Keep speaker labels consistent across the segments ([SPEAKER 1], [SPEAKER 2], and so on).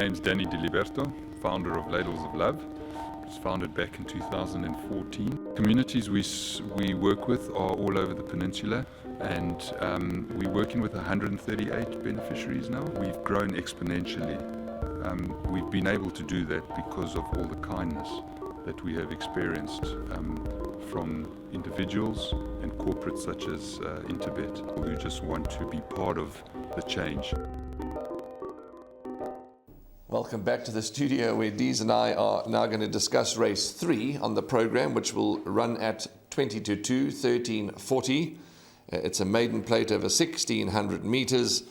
[SPEAKER 1] name's Danny Diliberto, founder of Ladles of Love. It was founded back in 2014. Communities we work with are all over the peninsula, and we're working with 138 beneficiaries now. We've grown exponentially. We've been able to do that because of all the kindness that we have experienced from individuals and corporates such as Interbet, who just want to be part of the change.
[SPEAKER 2] Welcome back to the studio, where Dees and I are now going to discuss race 3 on the program, which will run at 20 to 2, 13:40. It's a maiden plate over 1,600 meters,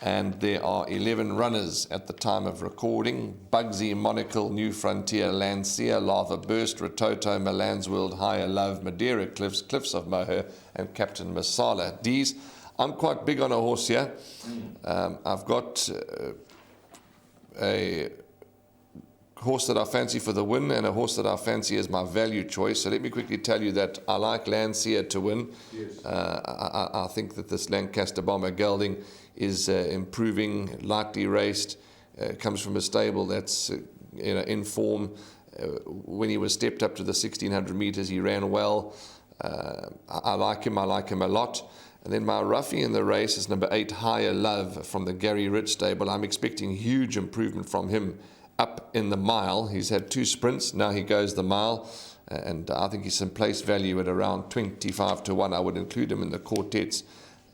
[SPEAKER 2] and there are 11 runners at the time of recording. Bugsy, Monocle, New Frontier, Lancia, Lava Burst, Rototo, Milan's World, Higher Love, Madeira Cliffs, Cliffs of Moher, and Captain Masala. Dees, I'm quite big on a horse here. I've got a horse that I fancy for the win and a horse that I fancy as my value choice. So let me quickly tell you that I like Lancia to win.
[SPEAKER 1] Yes.
[SPEAKER 2] I think that this Lancaster Bomber gelding is improving, lightly raced, comes from a stable that's in form. When he was stepped up to the 1,600 meters, he ran well. I like him a lot. And then my roughie in the race is number 8, Higher Love, from the Gary Rich stable. I'm expecting huge improvement from him up in the mile. He's had 2 sprints, now he goes the mile, and I think he's in place value at around 25 to 1. I would include him in the quartets.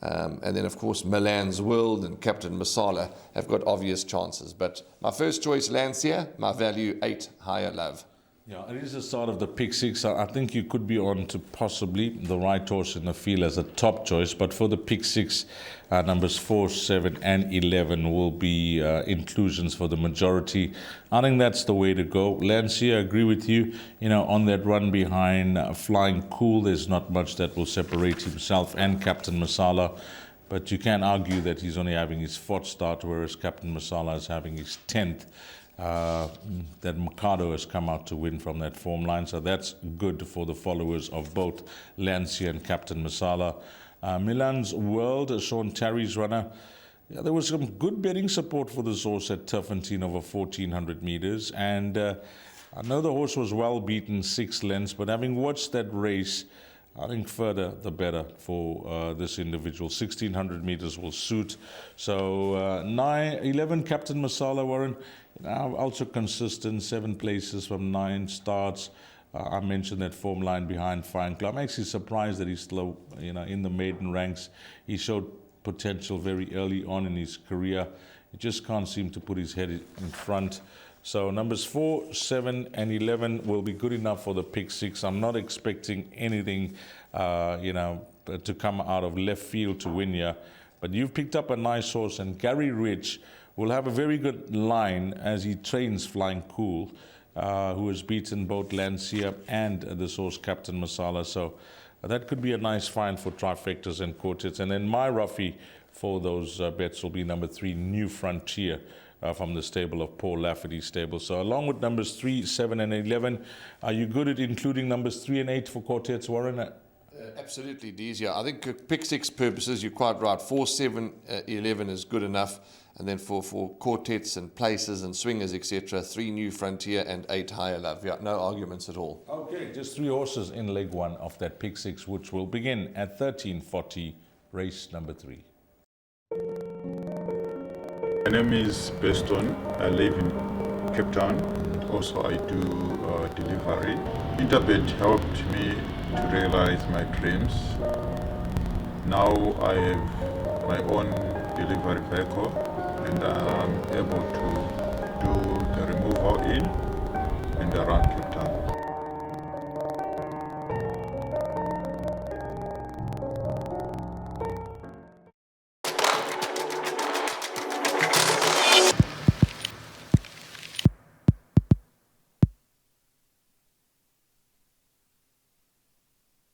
[SPEAKER 2] And then, of course, Milan's World and Captain Masala have got obvious chances. But my first choice, Lancia, my value 8, Higher Love.
[SPEAKER 3] Yeah, it is the start of the pick 6. I think you could be on to possibly the right horse in the field as a top choice, but for the pick 6, numbers 4, 7, and 11 will be inclusions for the majority. I think that's the way to go. Lancia, I agree with you. On that run behind Flying Cool, there's not much that will separate himself and Captain Masala. But you can argue that he's only having his 4th start, whereas Captain Masala is having his 10th. That Mikado has come out to win from that form line, so that's good for the followers of both Lancia and Captain Masala. Milan's World, Sean Terry's runner. Yeah, there was some good betting support for this horse at Turfentine over 1,400 meters, and I know the horse was well beaten 6 lengths, but having watched that race, I think further the better for this individual. 1,600 meters will suit. So 11 Captain Masala, Warren. Also consistent, 7 places from 9 starts. I mentioned that form line behind Fine Club. I'm actually surprised that he's still, in the maiden ranks. He showed potential very early on in his career. He just can't seem to put his head in front. So numbers 4, 7, and 11 will be good enough for the pick 6. I'm not expecting anything, to come out of left field to win here. But you've picked up a nice horse, and Gary Rich will have a very good line as he trains Flying Cool, who has beaten both Lancia and this horse Captain Masala. So that could be a nice find for trifectas and quartets. And then my roughie for those bets will be number 3, New Frontier, from the stable of Paul Lafferty's stable. So along with numbers 3, 7, and 11, are you good at including numbers 3 and 8 for quartets, Warren?
[SPEAKER 2] Absolutely, Dees. Yeah, I think pick 6 purposes, you're quite right. 4, 7, 11 is good enough. And then for quartets and places and swingers, etc., 3 New Frontier and 8 Higher Love. Yeah, no arguments at all.
[SPEAKER 3] Okay, just 3 horses in leg 1 of that pick 6, which will begin at 13:40, race number 3.
[SPEAKER 1] My name is Beston. I live in Cape Town. Also, I do delivery. Interbet helped me to realize my dreams. Now I have my own delivery vehicle, and I'm able to do the removal in and around Cape Town.